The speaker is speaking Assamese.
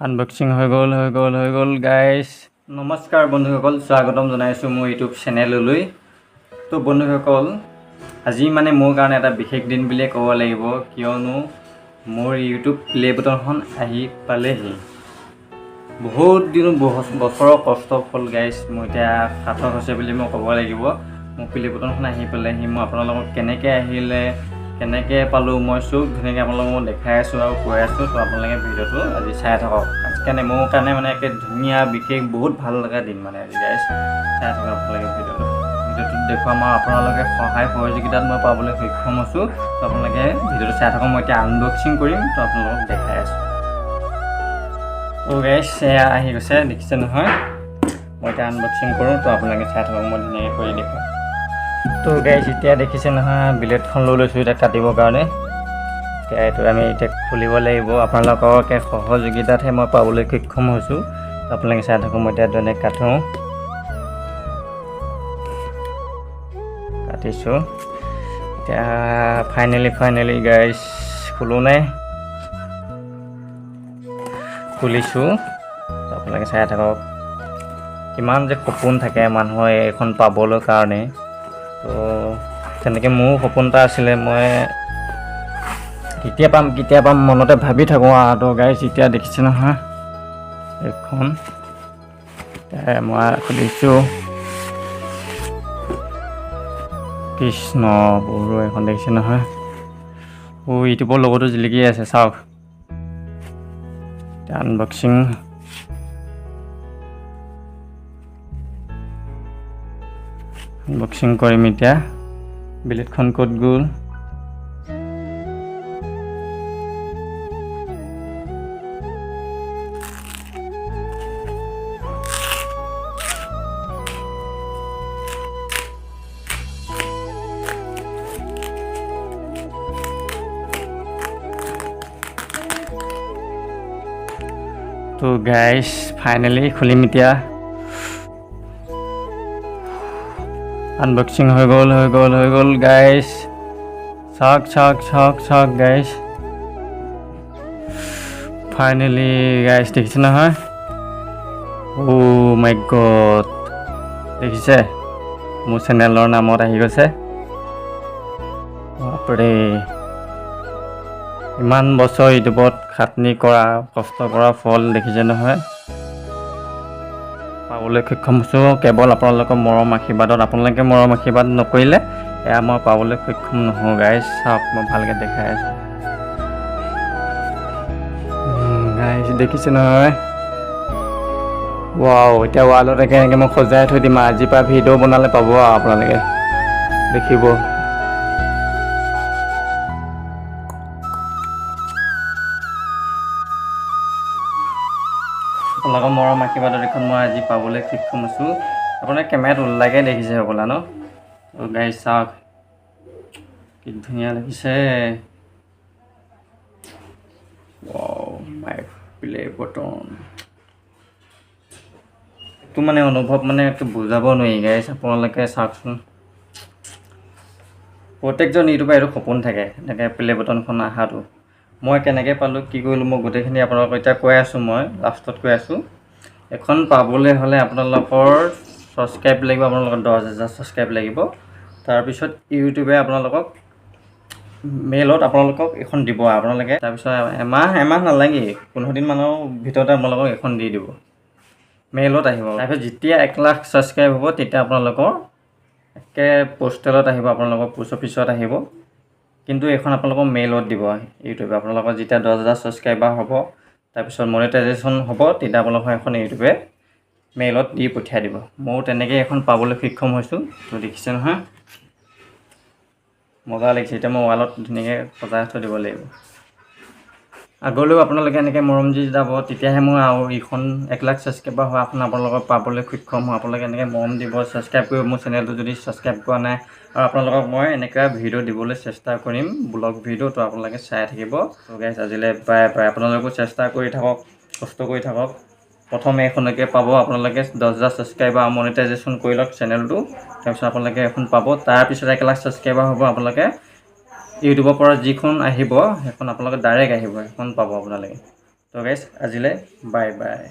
আনবক্সিং হৈ গ'ল গাইজ। নমস্কাৰ বন্ধুসকল, স্বাগতম জনাইছোঁ মোৰ ইউটিউব চেনেললৈ। তো বন্ধুসকল, আজি মানে মোৰ কাৰণে এটা বিশেষ দিন বুলিয়ে ক'ব লাগিব, কিয়নো মোৰ ইউটিউব প্লে বুটনখন আহি পালেহি। বহুত দিন বছৰৰ কষ্ট ফল গাইজ, মোৰ এতিয়া সাৰ্থক হৈছে বুলি মই ক'ব লাগিব। মোৰ প্লে বুটনখন আহি পালেহি। মই আপোনালোকক কেনেকৈ আহিলে, কেনেকৈ পালোঁ, মই চব ধুনীয়াকৈ আপোনালোকক মই দেখাই আছোঁ আৰু কৈ আছোঁ। তো আপোনালোকে ভিডিঅ'টো আজি চাই থাকক। আজিকাৰণে মোৰ কাৰণে মানে একে ধুনীয়া বিশেষ বহুত ভাল লগা দিন মানে আজি গাইজ। চাই থাকক আপোনালোকে ভিডিঅ'টোত দেখুৱাম আৰু আপোনালোকে সহায় সহযোগিতাত মই পাবলৈ সক্ষম হৈছোঁ। তো আপোনালোকে ভিডিঅ'টো চাই থাকক। মই এতিয়া আনবক্সিং কৰিম, তো আপোনালোকক দেখাই আছোঁ। গাইজ এয়া আহি গৈছে, দেখিছে নহয়। মই এতিয়া আনবক্সিং কৰোঁ, তো আপোনালোকে চাই থাকক, মই ধুনীয়াকৈ কৰি দেখুৱাম। তো গাইজ এতিয়া দেখিছে নহয়, ব্লেডখন লৈ লৈছোঁ এতিয়া কাটিবৰ কাৰণে। এতিয়া এইটো আমি এতিয়া খুলিব লাগিব। আপোনালোকৰ সহযোগিতাতহে মই পাবলৈ সক্ষম হৈছোঁ। তো আপোনালোকে চাই থাকক, মই এতিয়া ধুনীয়াকৈ কাটিছোঁ। এতিয়া ফাইনেলি গাইজ খোলোঁ নাই, খুলিছোঁ। তো আপোনালোকে চাই থাকক, কিমান যে সপোন থাকে মানুহৰ এইখন পাবলৈ কাৰণে। তো তেনেকৈ মোৰো সপোন এটা আছিলে, মই কেতিয়া পাম মনতে ভাবি থাকোঁ আৰু। তো গাইজ এতিয়া দেখিছে নহয় এইখন, মই খুলিছোঁ। কৃষ্ণ বড়ো এখন দেখিছে নহয়। ইউটিউবৰ লগতো জিলিকি আছে, চাওক। এতিয়া আনবক্সিং কৰিম। এতিয়া ব্লেডখন ক'ত গ'ল? তো গাইজ ফাইনেলি খুলিম এতিয়া। আনবক্সিং হৈ গ'ল গাইজ। চাওক গাইজ। ফাইনেলি গাইজ দেখিছে নহয়। মাই গড, দেখিছে মোৰ চেনেলৰ নামত আহি গৈছে। বাপৰে, ইমান বছৰ ইউটিউবত খাটনি কৰা, কষ্ট কৰা ফল দেখিছে নহয়। পাবলৈ সক্ষম হৈছোঁ কেৱল আপোনালোকৰ মৰম আশীৰ্বাদত। আপোনালোকে মৰম আশীৰ্বাদ নকৰিলে এয়া মই পাবলৈ সক্ষম নহওঁ গাইজ। চাওক, মই ভালকৈ দেখাই আছোঁ গাইজ, দেখিছে নহয়। এতিয়া ৱালত এনেকৈ মই সজাই থৈ দিম। আজিৰ পৰা ভিডিঅ' বনালে পাব আৰু আপোনালোকে দেখিব। আপোনালোকৰ মৰম আশীৰ্বাদত এখন মই আজি পাবলৈ সক্ষম হৈছোঁ। আপোনালোকে কেমেৰাত ওলাগে দেখিছে হ'বলা ন। গাইজ চাওক, কি ধুনীয়া লাগিছে। মাই প্লে বুটন, এইটো মানে অনুভৱ মানে এইটো বুজাব নোৱাৰি গাইজ। আপোনালোকে চাওকচোন, প্ৰত্যেকজন ইউটিউবাৰ এইটো সপোন থাকে, এনেকৈ প্লে বুটনখন অহাটো। মই কেনেকৈ পালোঁ, কি কৰিলোঁ, মই গোটেইখিনি আপোনালোকক এতিয়া কৈ আছোঁ। মই লাষ্টত কৈ আছোঁ। এখন পাবলৈ হ'লে আপোনালোকৰ ছাবস্ক্ৰাইব লাগিব, আপোনালোকৰ 10,000 ছাবস্ক্ৰাইব লাগিব। তাৰপিছত ইউটিউবে আপোনালোকক মেইলত আপোনালোকক এখন দিব আপোনালোকে। তাৰপিছত এমাহ নালাগে, 15 দিনমানৰ ভিতৰতে আপোনালোকক এখন দি দিব, মেইলত আহিব। তাৰপিছত যেতিয়া 1 লাখ ছাবস্ক্ৰাইব হ'ব, তেতিয়া আপোনালোকৰ পোষ্টেলত আহিব, আপোনালোকৰ পোষ্ট অফিচত আহিব। কিন্তু এইখন আপোনালোকক মেইলত দিব ইউটিউবে। আপোনালোকৰ যেতিয়া 10,000 ছাবস্ক্ৰাইবাৰ হ'ব, তাৰপিছত মনিটাইজেশ্যন হ'ব, তেতিয়া আপোনালোকৰ এখন ইউটিউবে মেইলত দি পঠিয়াই দিব। ময়ো তেনেকৈ এখন পাবলৈ সক্ষম হৈছোঁ। তো দেখিছে নহয়, মজা লাগিছে। এতিয়া মই ৱালত ধুনীয়াকৈ সজাই থৈ দিব লাগিব। আগলৈও আপোনালোকে এনেকৈ মৰম দি যাব, তেতিয়াহে মই আৰু এইখন 1 লাখ ছাবস্ক্ৰাইবাৰ হোৱা এখন আপোনালোকক পাবলৈ সক্ষম হওঁ। আপোনালোকে এনেকৈ মৰম দিব, ছাবস্ক্ৰাইব কৰিব মোৰ চেনেলটো যদি ছাবস্ক্ৰাইব কৰা নাই। আৰু আপোনালোকক মই এনেকুৱা ভিডিঅ' দিবলৈ চেষ্টা কৰিম, ব্লগ ভিডিঅ'। তো আপোনালোকে চাই থাকিব। তো গাইজ আজিলৈ বাই। আপোনালোকেও চেষ্টা কৰি থাকক, কষ্ট কৰি থাকক। প্ৰথমে এইখনকে পাব আপোনালোকে 10,000 ছাবস্ক্ৰাইবাৰ মনিটাইজেশ্যন কৰি লওক চেনেলটো। তাৰপিছত আপোনালোকে এখন পাব। তাৰপিছত 1 লাখ ছাবস্ক্ৰাইবাৰ হ'ব, আপোনালোকে ইউটিউবৰ পৰা যিখন আহিব সেইখন আপোনালোকে ডাইৰেক্ট আহিব, সেইখন পাব আপোনালোকে। তো গাইজ আজিলৈ বাই বাই।